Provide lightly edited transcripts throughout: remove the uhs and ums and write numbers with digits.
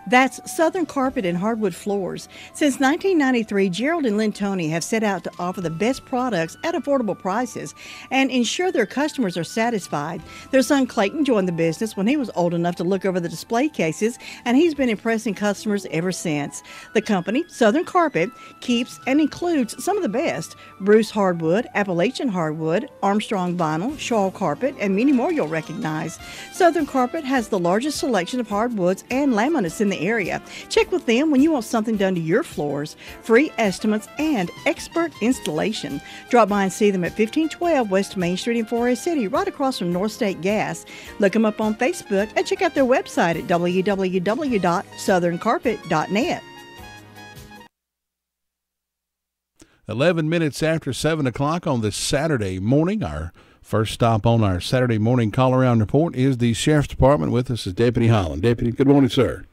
That's Southern Carpet and Hardwood Floors. Since 1993, Gerald and Lynn Tony have set out to offer the best products at affordable prices and ensure their customers are satisfied. Their son Clayton joined the business when he was old enough to look over the display cases, and he's been impressing customers ever since. The company, Southern Carpet, keeps and includes some of the best: Bruce Hardwood, Appalachian Hardwood, Armstrong Vinyl, Shaw Carpet, and many more you'll recognize. Southern Carpet has the largest selection of hardwoods and laminates in the area. Check with them when you want something done to your floors. Free estimates and expert installation. Drop by and see them at 1512 West Main Street in Forest City, right across from North State Gas. Look them up on Facebook and check out their website at www.southerncarpet.net. 11 minutes after 7 o'clock on this Saturday morning. Our first stop on our Saturday morning call-around report is the Sheriff's Department. With us is Deputy Holland. Deputy, good morning, sir.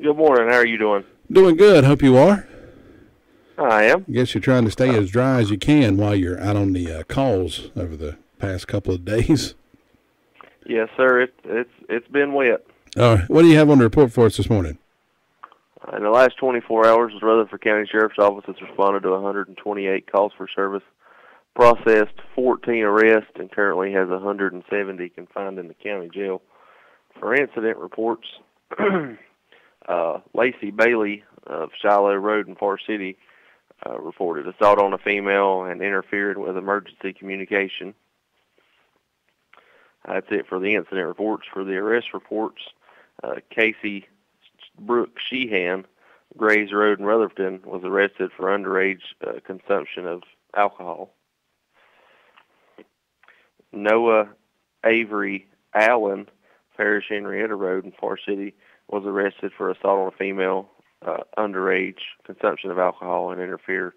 Good morning. How are you doing? Doing good. Hope you are. I am. I guess you're trying to stay as dry as you can while you're out on the calls over the past couple of days. Yes, sir. It's been wet. What do you have on the report for us this morning? In the last 24 hours, the Rutherford County Sheriff's Office has responded to 128 calls for service, processed 14 arrests, and currently has 170 confined in the county jail. For incident reports, Lacey Bailey of Shiloh Road in Forest City reported assault on a female and interfered with emergency communication. That's it for the incident reports. For the arrest reports, Casey Brooke Sheehan, Grays Road in Rutherford, was arrested for underage consumption of alcohol. Noah Avery Allen, Parish Henrietta Road in Forest City, was arrested for assault on a female, underage consumption of alcohol, and interfere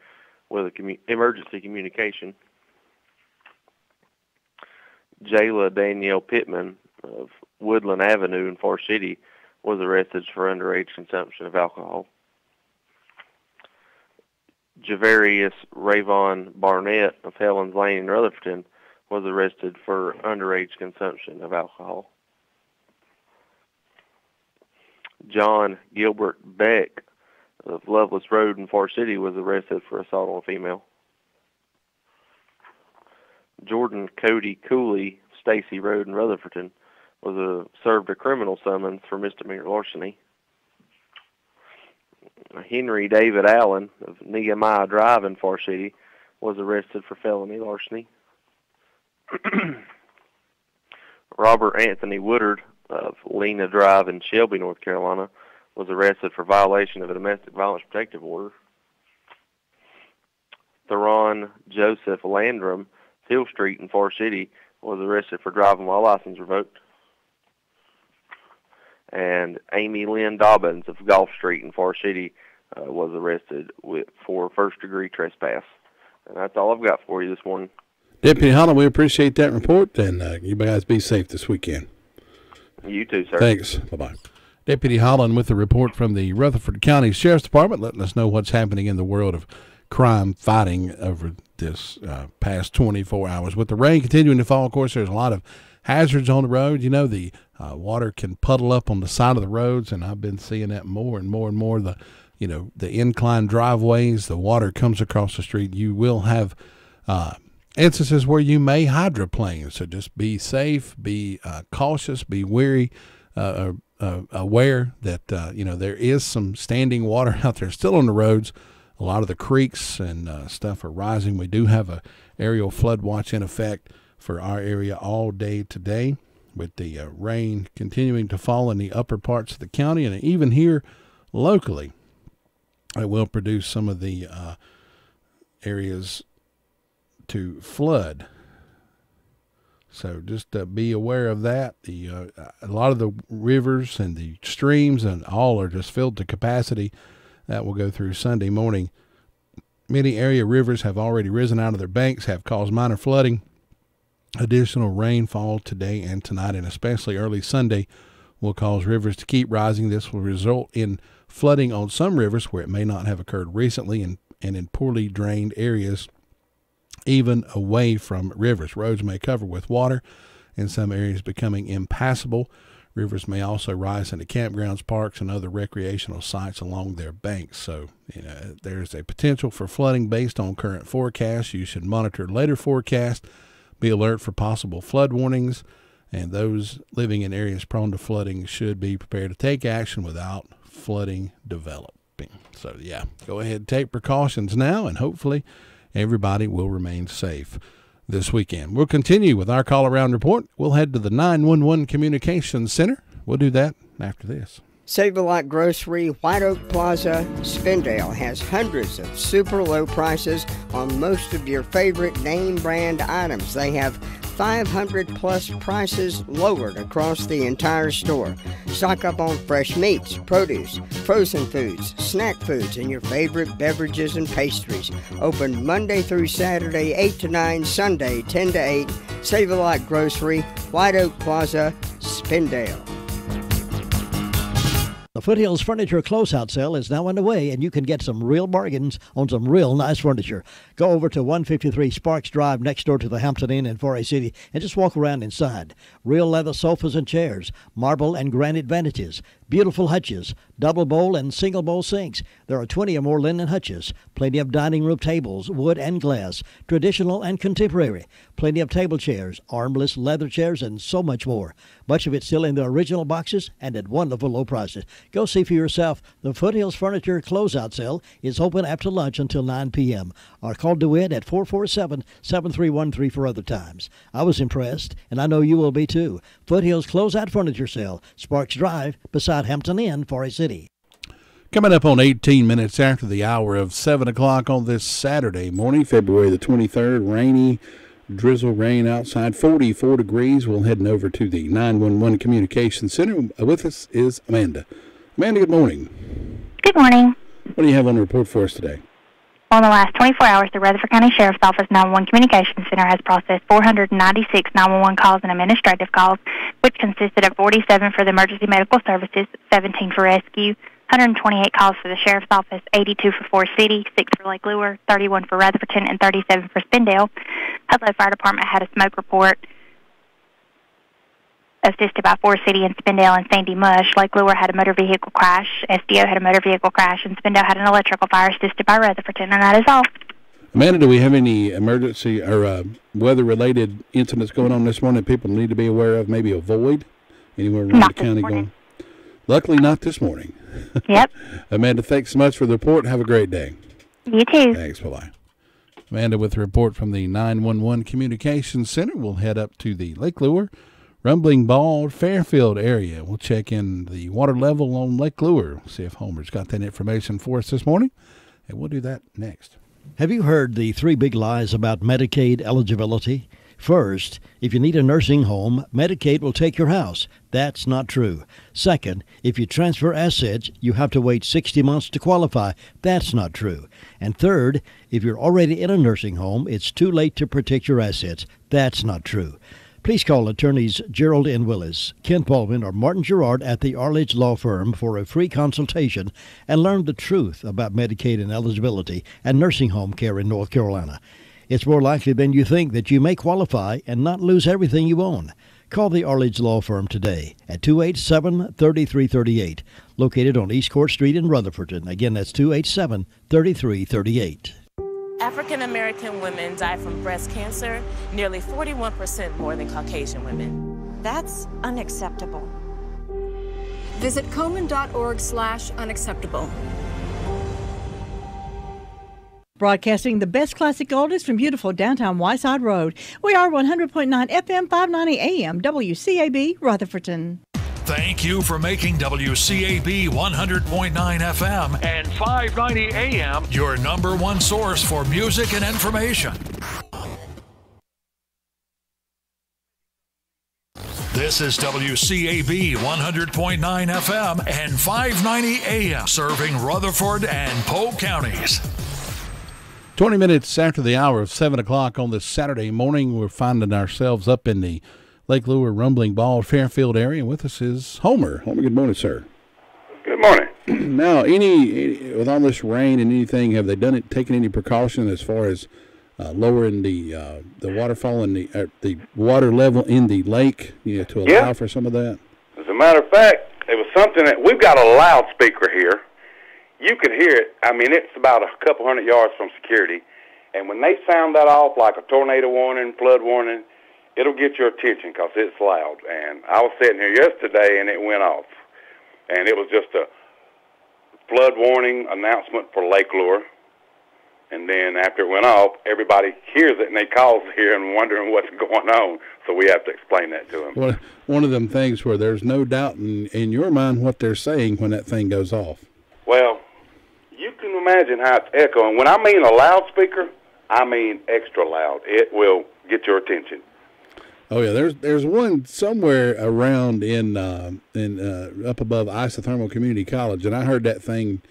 with emergency communication. Jayla Danielle Pittman of Woodland Avenue in Forest City was arrested for underage consumption of alcohol. Javarius Rayvon Barnett of Helens Lane in Rutherford was arrested for underage consumption of alcohol. John Gilbert Beck of Loveless Road in Forest City was arrested for assault on a female. Jordan Cody Cooley, Stacy Road in Rutherford, was served a criminal summons for misdemeanor larceny. Henry David Allen of Nehemiah Drive in Forest City was arrested for felony larceny. Robert Anthony Woodard of Lena Drive in Shelby, North Carolina, was arrested for violation of a domestic violence protective order. Theron Joseph Landrum, Hill Street in Forest City, was arrested for driving while license revoked. And Amy Lynn Dobbins of Gulf Street in Forest City was arrested for first-degree trespass. And that's all I've got for you this morning. Deputy Holland, we appreciate that report, and you guys be safe this weekend. You too, sir. Thanks. Bye-bye. Deputy Holland with the report from the Rutherford County Sheriff's Department, letting us know what's happening in the world of crime fighting over this past 24 hours. With the rain continuing to fall, of course, there's a lot of hazards on the road. You know, the water can puddle up on the side of the roads, and I've been seeing that more and more and more. The inclined driveways, the water comes across the street. You will have instances where you may hydroplane. So just be safe, be cautious, be wary, aware that there is some standing water out there still on the roads. A lot of the creeks and stuff are rising. We do have a aerial flood watch in effect for our area all day today, with the rain continuing to fall in the upper parts of the county, and even here locally, it will produce some of the areas to flood. So just be aware of that. A lot of the rivers and the streams and all are just filled to capacity. That will go through Sunday morning. Many area rivers have already risen out of their banks, have caused minor flooding. Additional rainfall today and tonight, and especially early Sunday, will cause rivers to keep rising. This will result in flooding on some rivers where it may not have occurred recently, and in poorly drained areas, even away from rivers. Roads may cover with water, in some areas becoming impassable. Rivers may also rise into campgrounds, parks, and other recreational sites along their banks. So, there's a potential for flooding based on current forecasts. You should monitor later forecasts, be alert for possible flood warnings, and those living in areas prone to flooding should be prepared to take action without flooding developing. So, go ahead and take precautions now, and hopefully everybody will remain safe this weekend. We'll continue with our Call Around report. We'll head to the 911 Communications Center. We'll do that after this. Save-A-Lot Grocery, White Oak Plaza, Spindale has hundreds of super low prices on most of your favorite name brand items. They have 500 plus prices lowered across the entire store. Stock up on fresh meats, produce, frozen foods, snack foods, and your favorite beverages and pastries. Open Monday through Saturday, 8 to 9, Sunday, 10 to 8. Save-A-Lot Grocery, White Oak Plaza, Spindale. The Foothills Furniture Closeout Sale is now underway, and you can get some real bargains on some real nice furniture. Go over to 153 Sparks Drive next door to the Hampton Inn in Forest City and just walk around inside. Real leather sofas and chairs, marble and granite vanities, beautiful hutches, double bowl and single bowl sinks. There are 20 or more linen hutches, plenty of dining room tables, wood and glass, traditional and contemporary, plenty of table chairs, armless leather chairs, and so much more. Much of it still in the original boxes and at wonderful low prices. Go see for yourself. The Foothills Furniture Closeout Sale is open after lunch until 9 p.m. Or call DeWitt at 447-7313 for other times. I was impressed, and I know you will be too. Foothills Closeout Furniture Sale, Sparks Drive, beside Hampton Inn, Forest City. Coming up on 18 minutes after the hour of 7 o'clock on this Saturday morning, February the 23rd, rainy, drizzle rain outside, 44 degrees. We'll head over to the 911 Communications Center. With us is Amanda. Amanda, good morning. Good morning. What do you have on the report for us today? Well, in the last 24 hours, the Rutherford County Sheriff's Office 911 Communications Center has processed 496 911 calls and administrative calls, which consisted of 47 for the emergency medical services, 17 for rescue, 128 calls for the Sheriff's Office, 82 for Forest City, 6 for Lake Lure, 31 for Rutherfordton, and 37 for Spindale. Hudlow Fire Department had a smoke report assisted by Forest City and Spindale and Sandy Mush. Lake Lure had a motor vehicle crash, SDO had a motor vehicle crash, and Spindale had an electrical fire assisted by Rutherfordton, and that is all. Amanda, do we have any emergency or weather-related incidents going on this morning that people need to be aware of, maybe avoid anywhere around the county going? Luckily, not this morning. Yep. Amanda, thanks so much for the report. Have a great day. You too. Thanks. Bye-bye. Amanda with the report from the 911 Communications Center. We'll head up to the Lake Lure, Rumbling Bald, Fairfield area. We'll check in the water level on Lake Lure, see if Homer's got that information for us this morning, and we'll do that next. Have you heard the 3 big lies about Medicaid eligibility? First, if you need a nursing home, Medicaid will take your house. That's not true. Second, if you transfer assets, you have to wait 60 months to qualify. That's not true. And third, if you're already in a nursing home, it's too late to protect your assets. That's not true. Please call attorneys Gerald N. Willis, Ken Baldwin, or Martin Gerard at the Arledge Law Firm for a free consultation and learn the truth about Medicaid and eligibility and nursing home care in North Carolina. It's more likely than you think that you may qualify and not lose everything you own. Call the Arledge Law Firm today at 287-3338, located on East Court Street in Rutherfordton. Again, that's 287-3338. African American women die from breast cancer nearly 41% more than Caucasian women. That's unacceptable. Visit Komen.org/unacceptable. Broadcasting the best classic oldies from beautiful downtown Whiteside Road. We are 100.9 FM, 590 AM, WCAB, Rutherfordton. Thank you for making WCAB 100.9 FM and 590 AM your number one source for music and information. This is WCAB 100.9 FM and 590 AM, serving Rutherford and Polk counties. 20 minutes after the hour of 7 o'clock on this Saturday morning, we're finding ourselves up in the Lake Lure, Rumbling Bald, Fairfield area. With us is Homer. Homer, good morning, sir. Good morning. Now, with all this rain and anything, have they taken any precaution as far as lowering the waterfall and the water level in the lake, to allow for some of that? As a matter of fact, it was something that we've got a loudspeaker here. You could hear it. I mean, it's about a couple hundred yards from security. And when they sound that off, like a tornado warning, flood warning, it'll get your attention because it's loud. And I was sitting here yesterday, and it went off. And it was just a flood warning announcement for Lake Lure. And then after it went off, everybody hears it, and they calls here and wondering what's going on. So we have to explain that to them. Well, one of them things where there's no doubt in your mind what they're saying when that thing goes off. Well, you can imagine how it's echoing. When I mean a loudspeaker, I mean extra loud. It will get your attention. Oh yeah, there's one somewhere around in up above Isothermal Community College, and I heard that thing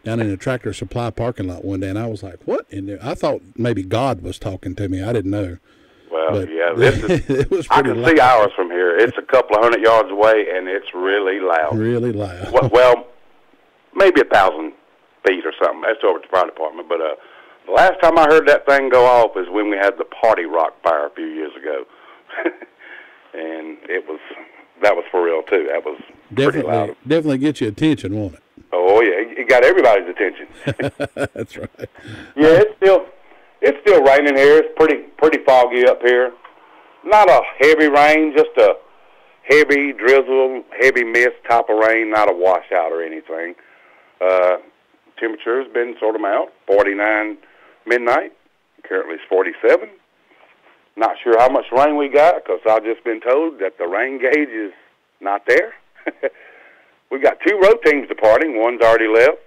down in the Tractor Supply parking lot one day, and I was like, "What?" And I thought maybe God was talking to me. I didn't know. Well, but yeah, this is. It was I pretty can loud. see ours from here. It's a couple of 100 yards away, and it's really loud. Really loud. Well, maybe 1,000 feet or something. That's over at the fire department. But the last time I heard that thing go off is when we had the Party Rock fire a few years ago, and that was for real too. That was pretty loud. Definitely get your attention, won't it? Oh yeah, it got everybody's attention. That's right. Yeah, it's still raining here. It's pretty foggy up here. Not a heavy rain, just a heavy drizzle, heavy mist type of rain. Not a washout or anything. Temperature has been sort of mild. 49 midnight. Currently it's 47. Not sure how much rain we got because I've just been told that the rain gauge is not there. We've got 2 road teams departing. One's already left.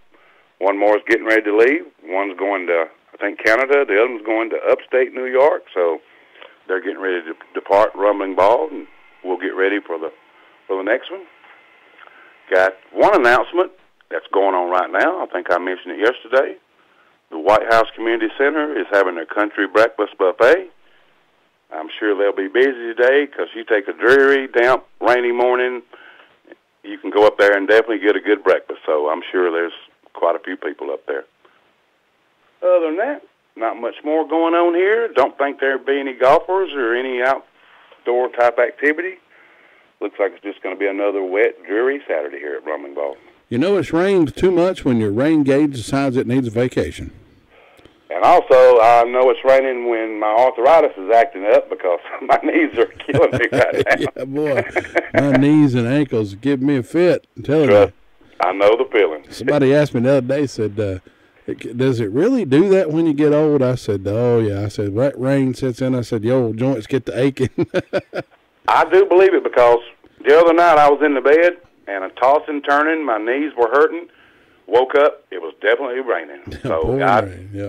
One more is getting ready to leave. One's going to, I think, Canada. The other one's going to upstate New York. So they're getting ready to depart Rumbling Ball, and we'll get ready for the next one. Got one announcement that's going on right now. I think I mentioned it yesterday. The White House Community Center is having their country breakfast buffet. I'm sure they'll be busy today because you take a dreary, damp, rainy morning, you can go up there and definitely get a good breakfast. So I'm sure there's quite a few people up there. Other than that, not much more going on here. Don't think there'll be any golfers or any outdoor type activity. Looks like it's just going to be another wet, dreary Saturday here at Rumbling Ball. You know it's rained too much when your rain gauge decides it needs a vacation. And also, I know it's raining when my arthritis is acting up because my knees are killing me right now. Yeah, boy. My knees and ankles give me a fit. I'm telling you. I know the feeling. Somebody asked me the other day, said, does it really do that when you get old? I said, oh, yeah. I said, that rain sets in. I said, your old joints get to aching. I do believe it because the other night I was in the bed and a tossing, turning, my knees were hurting. Woke up, it was definitely raining. So,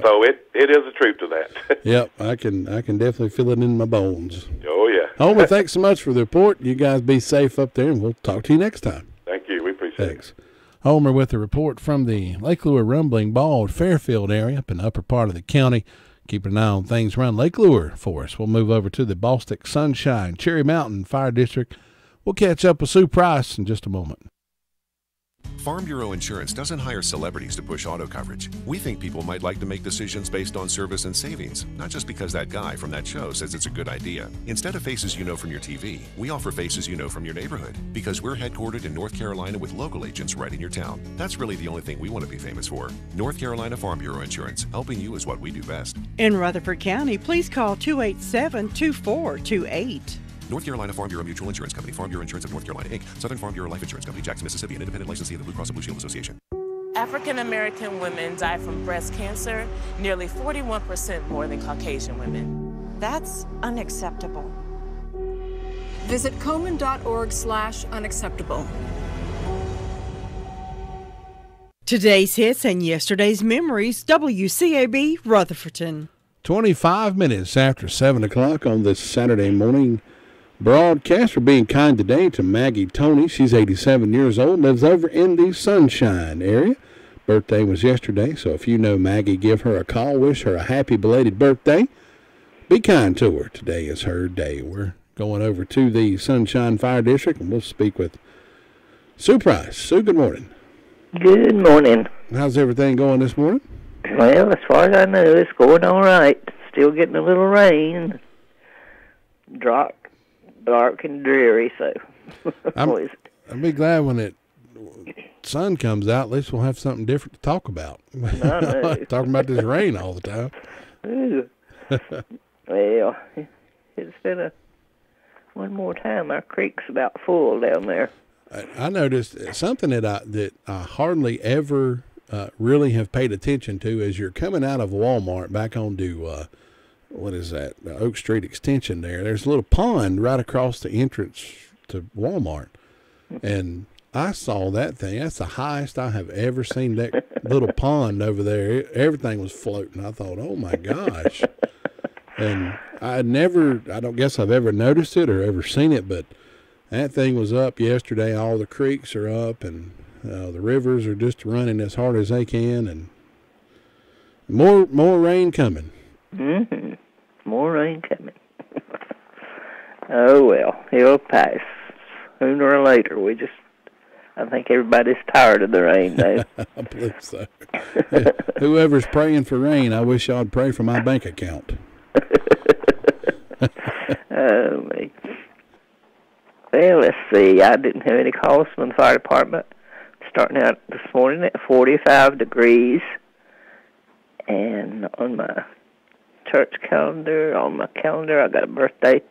so it is a truth to that. Yep, I can definitely feel it in my bones. Oh, yeah. Homer, thanks so much for the report. You guys be safe up there, and we'll talk to you next time. Thank you. We appreciate it. Homer with the report from the Lake Lure Rumbling Ball Fairfield area up in the upper part of the county. Keeping an eye on things around Lake Lure for us. We'll move over to the Bostic Sunshine Cherry Mountain Fire District. We'll catch up with Sue Price in just a moment. Farm Bureau Insurance doesn't hire celebrities to push auto coverage. We think people might like to make decisions based on service and savings, not just because that guy from that show says it's a good idea. Instead of faces you know from your TV, we offer faces you know from your neighborhood because we're headquartered in North Carolina with local agents right in your town. That's really the only thing we want to be famous for. North Carolina Farm Bureau Insurance. Helping you is what we do best. In Rutherford County, please call 287-2428. North Carolina Farm Bureau Mutual Insurance Company, Farm Bureau Insurance of North Carolina, Inc., Southern Farm Bureau Life Insurance Company, Jackson, Mississippi, an independent licensee of the Blue Cross and Blue Shield Association. African American women die from breast cancer nearly 41% more than Caucasian women. That's unacceptable. Visit Komen.org/unacceptable. Today's hits and yesterday's memories, WCAB Rutherfordton. 25 minutes after 7 o'clock on this Saturday morning broadcast. We're being kind today to Maggie Tony. She's 87 years old, lives over in the Sunshine area. Birthday was yesterday, so if you know Maggie, give her a call. Wish her a happy belated birthday. Be kind to her. Today is her day. We're going over to the Sunshine Fire District, and we'll speak with Sue Price. Sue, good morning. Good morning. How's everything going this morning? Well, as far as I know, it's going all right. Still getting a little rain. Dark and dreary, so. I'll be glad when it sun comes out. At least we'll have something different to talk about. Talking about this rain all the time. Ooh. Well, it's been one more time. Our creek's about full down there. I noticed something that I hardly ever really have paid attention to as you're coming out of Walmart back onto what is that? The Oak Street Extension there. There's a little pond right across the entrance to Walmart. And I saw that thing. That's the highest I have ever seen that little pond over there. Everything was floating. I thought, oh my gosh. And I don't guess I've ever noticed it or ever seen it, but that thing was up yesterday. All the creeks are up and the rivers are just running as hard as they can, and more rain coming. Mm-hmm. More rain coming. Oh, well, it'll pass sooner or later. I think everybody's tired of the rain now. I believe so. Whoever's praying for rain, I wish y'all would pray for my bank account. Oh, me. Well, let's see. I didn't have any calls from the fire department. Starting out this morning at 45 degrees. And on my church calendar, I got a birthday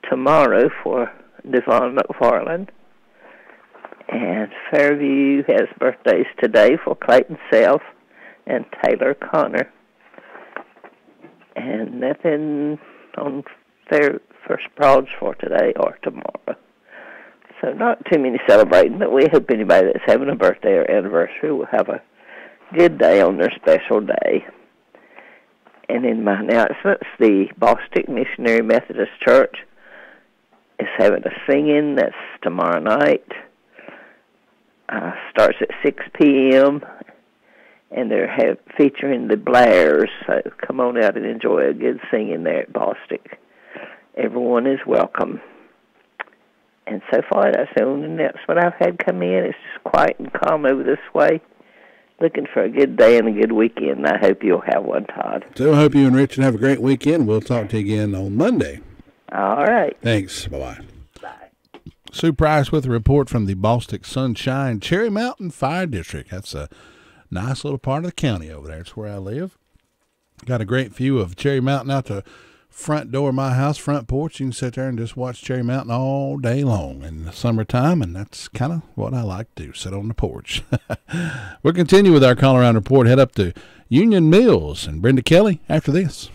tomorrow for Devon McFarland. And Fairview has birthdays today for Clayton Self and Taylor Connor. And nothing on First Broads for today or tomorrow. So not too many celebrating, but we hope anybody that's having a birthday or anniversary will have a good day on their special day. And in my announcements, the Bostic Missionary Methodist Church is having a singing. That's tomorrow night. Starts at 6 p.m., and they're featuring the Blairs. So come on out and enjoy a good singing there at Bostic. Everyone is welcome. And so far, that's the only announcement I've had come in. It's just quiet and calm over this way. Looking for a good day and a good weekend. I hope you'll have one, Todd. So I hope you and Richard have a great weekend. We'll talk to you again on Monday. All right. Thanks. Bye-bye. Bye. Sue Price with a report from the Bostic Sunshine Cherry Mountain Fire District. That's a nice little part of the county over there. It's where I live. Got a great view of Cherry Mountain out the front door of my house, front porch. You can sit there and just watch Cherry Mountain all day long in the summertime, and that's kind of what I like to do, sit on the porch. We'll continue with our call around report. Head up to Union Mills and Brenda Kelly after this.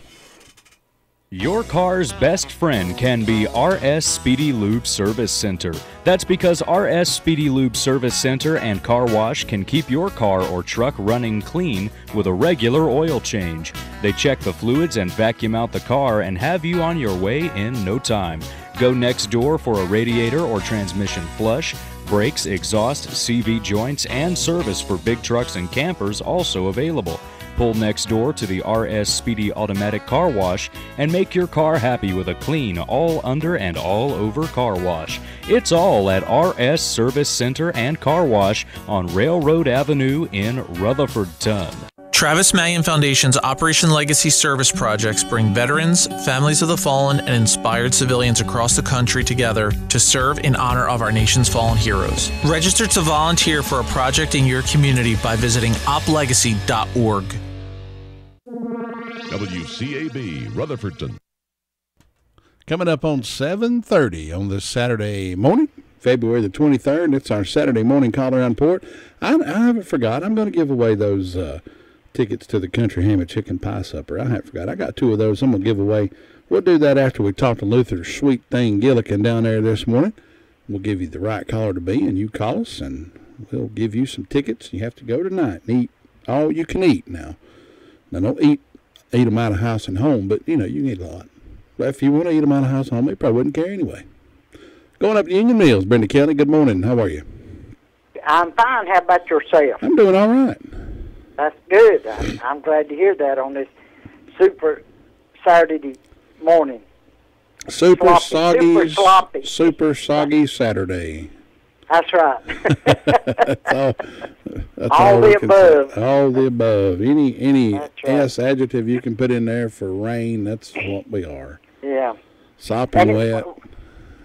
Your car's best friend can be RS Speedy Lube Service Center. That's because RS Speedy Lube Service Center and Car Wash can keep your car or truck running clean with a regular oil change. They check the fluids and vacuum out the car and have you on your way in no time. Go next door for a radiator or transmission flush, brakes, exhaust, CV joints, and service for big trucks and campers also available. Pull next door to the RS Speedy Automatic Car Wash and make your car happy with a clean, all under and all over car wash. It's all at RS Service Center and Car Wash on Railroad Avenue in Rutherfordton. Travis Mallion Foundation's Operation Legacy service projects bring veterans, families of the fallen, and inspired civilians across the country together to serve in honor of our nation's fallen heroes. Register to volunteer for a project in your community by visiting oplegacy.org. WCAB Rutherfordton. Coming up on 7:30 on this Saturday morning, February the 23rd. It's our Saturday morning call around report. I haven't forgot. I'm going to give away those tickets to the Country Ham and Chicken Pie Supper. I haven't forgot. I got 2 of those I'm going to give away. We'll do that after we talk to Luther Sweet Thing Gillikin down there this morning. We'll give you the right caller to be, and you call us, and we'll give you some tickets. You have to go tonight and eat all you can eat now. Now, don't eat them out of house and home, but, you can eat a lot. But if you want to eat them out of house and home, they probably wouldn't care anyway. Going up to Union Mills, Brenda Kelly, good morning. How are you? I'm fine. How about yourself? I'm doing all right. That's good. I'm glad to hear that on this super Saturday morning. Super sloppy. Saturday. That's right. That's all the above. All the above. Any S adjective you can put in there for rain, that's what we are. Yeah. Sopping wet.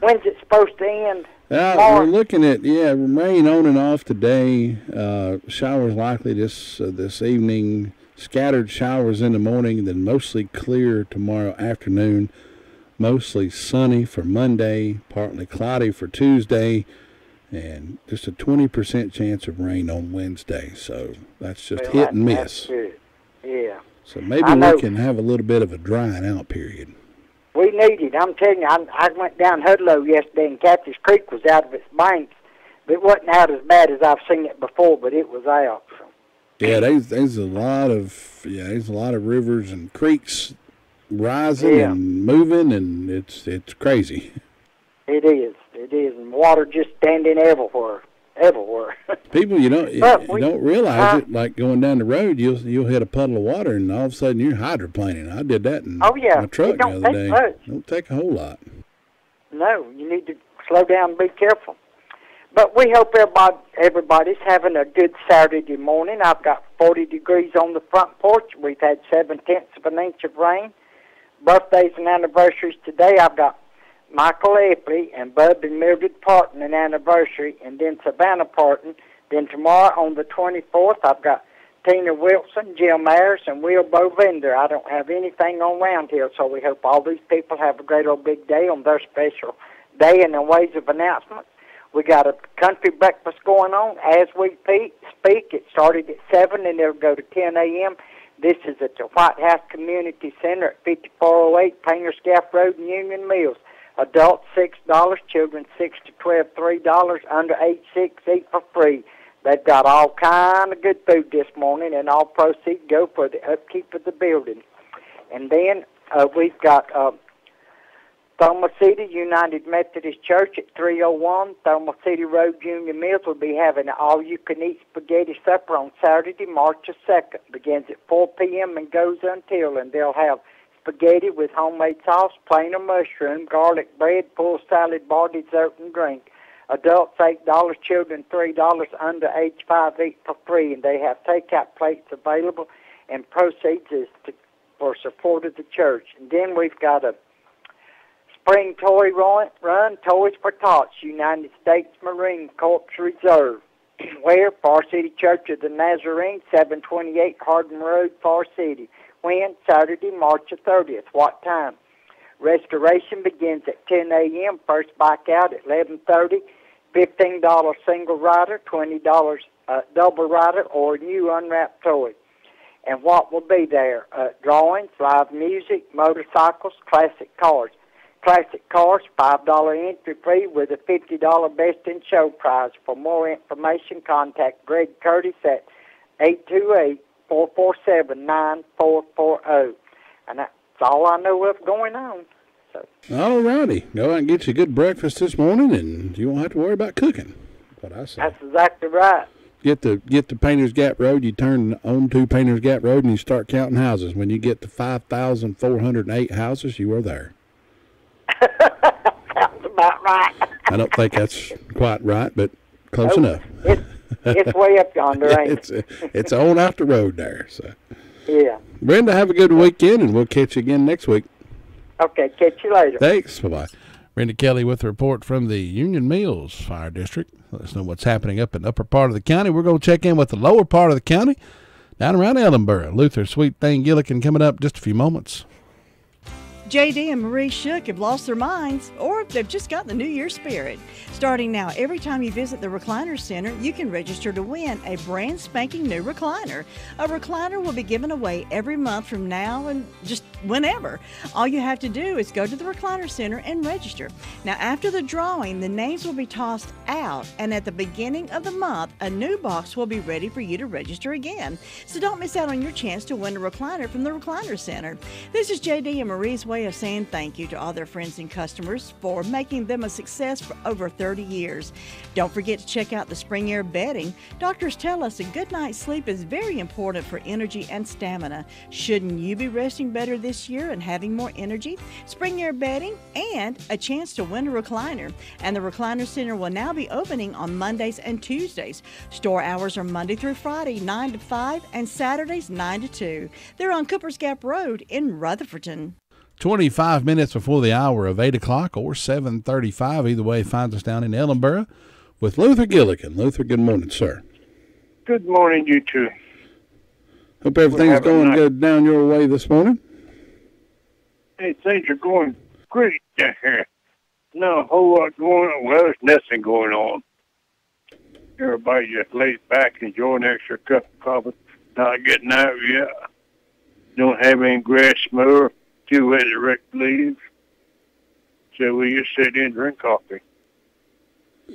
When's it supposed to end? We're looking at rain on and off today. Showers likely this evening. Scattered showers in the morning, then mostly clear tomorrow afternoon. Mostly sunny for Monday, partly cloudy for Tuesday, and just a 20% chance of rain on Wednesday. So that's just hit and miss. That's good. Yeah. So maybe we can have a little bit of a drying out period. We need it. I'm telling you, I went down Hudlow yesterday, and Cathy's Creek was out of its banks. But it wasn't out as bad as I've seen it before, but it was out. Yeah, there's a lot of rivers and creeks rising and moving, and it's crazy. It is, and water just standing everywhere. People, you don't realize it. Like going down the road, you'll hit a puddle of water, and all of a sudden you're hydroplaning. I did that in my truck the other day. Much. Don't take a whole lot. No, you need to slow down and be careful. But we hope everybody's having a good Saturday morning. I've got 40 degrees on the front porch. We've had 0.7 of an inch of rain. Birthdays and anniversaries today. I've got Michael Epley and Bud and Mildred Parton an anniversary, and then Savannah Parton. Then tomorrow on the 24th, I've got Tina Wilson, Jim Ayers, and Will Bovender. I don't have anything on Round Hill, so we hope all these people have a great old big day on their special day in the ways of announcements. We got a country breakfast going on as we speak. It started at 7 and it'll go to 10 a.m. This is at the White House Community Center at 5408 Painters Gap Road in Union Mills. Adults $6, children 6 to 12 $3, under age 6 eat for free. They've got all kind of good food this morning, and all proceeds go for the upkeep of the building. And then we've got Thoma City United Methodist Church at 301 Thoma City Road, Union Mills will be having an all-you-can-eat spaghetti supper on Saturday, March the 2nd. Begins at 4 p.m. and goes until, and they'll have spaghetti with homemade sauce, plain or mushroom, garlic bread, full salad bar, dessert, and drink. Adults $8, children $3, under age 5 eat for free, and they have takeout plates available, and proceeds is for support of the church. And then we've got a Spring Toy Run, Toys for Tots, United States Marine Corps Reserve. Where? Far City Church of the Nazarene, 728 Hardin Road, Far City. When? Saturday, March the 30th. What time? Restoration begins at 10 a.m. First bike out at 11:30. $15 single rider, $20 double rider, or new unwrapped toy. And what will be there? Drawings, live music, motorcycles, classic cars. Classic cars, $5 entry fee with a $50 best in show prize. For more information, contact Greg Curtis at 828-447-9440. And that's all I know of going on. All righty. Go out and get you a good breakfast this morning, and you won't have to worry about cooking. That's what I say. That's exactly right. Get to Painters Gap Road. You turn on to Painters Gap Road, and you start counting houses. When you get to 5,408 houses, you are there. Sounds about right. I don't think that's quite right, but close enough. It's way up yonder, ain't it? It's on out the road there. So. Yeah. Brenda, have a good weekend, and we'll catch you again next week. Okay, catch you later. Thanks. Bye-bye. Brenda Kelly with a report from the Union Mills Fire District. Let us know what's happening up in the upper part of the county. We're going to check in with the lower part of the county, down around Ellenboro. Luther, Sweet Thing, Gillikin coming up in just a few moments. JD and Marie Shook have lost their minds, or they've just got the New Year spirit. Starting now, every time you visit the Recliner Center, you can register to win a brand spanking new recliner. A recliner will be given away every month from now and just whenever. All you have to do is go to the Recliner Center and register. Now, after the drawing, the names will be tossed out, and at the beginning of the month, a new box will be ready for you to register again. So don't miss out on your chance to win a recliner from the Recliner Center. This is JD and Marie's way of saying thank you to all their friends and customers for making them a success for over 30 years. Don't forget to check out the Spring Air bedding. Doctors tell us a good night's sleep is very important for energy and stamina. Shouldn't you be resting better this year and having more energy? Spring Air bedding and a chance to win a recliner. And the Recliner Center will now be opening on Mondays and Tuesdays. Store hours are Monday through Friday, 9 to 5, and Saturdays, 9 to 2. They're on Coopers Gap Road in Rutherfordton. 25 minutes before the hour of 8 o'clock or 7:35. Either way, finds us down in Ellenboro with Luther Gilligan. Luther, good morning, sir. Good morning, you two. Hope everything's going good down your way this morning. Hey, things are going great down here. Not a whole lot going on. Well, there's nothing going on. Everybody just lays back, enjoying an extra cup of coffee, not getting out yet. Don't have any grass mower, too wet to wreck leaves. So we just sit in and drink coffee.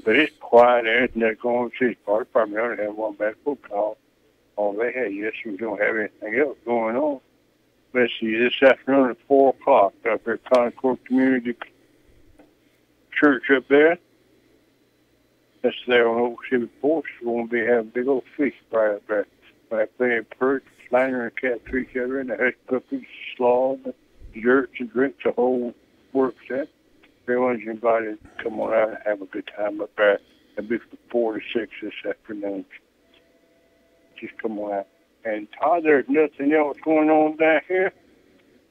But it's quiet. There's nothing going on. The party department only have one medical call. All they had yesterday, we don't have anything else going on. Let's see, this afternoon at 4 o'clock up at Concord Community Church up there. That's there on Oak City Porch. We're going to be having a big old feast right up there. We're playing perch, flounder, and catfish other in the hush cookies, slaw, desserts, and drinks, the whole work set. Everyone's invited to come on out and have a good time up there. It'll be from 4 to 6 this afternoon. Just come on out. And Todd, there's nothing else going on down here.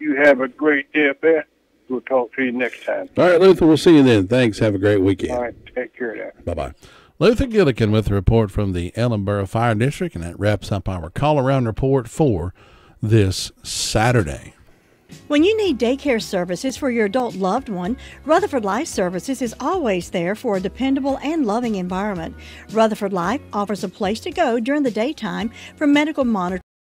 You have a great day up there. We'll talk to you next time. All right, Luther, we'll see you then. Thanks. Have a great weekend. All right, take care of that. Bye-bye. Luther Gilligan with a report from the Ellenboro Fire District, and that wraps up our call-around report for this Saturday. When you need daycare services for your adult loved one, Rutherford Life Services is always there for a dependable and loving environment. Rutherford Life offers a place to go during the daytime for medical monitoring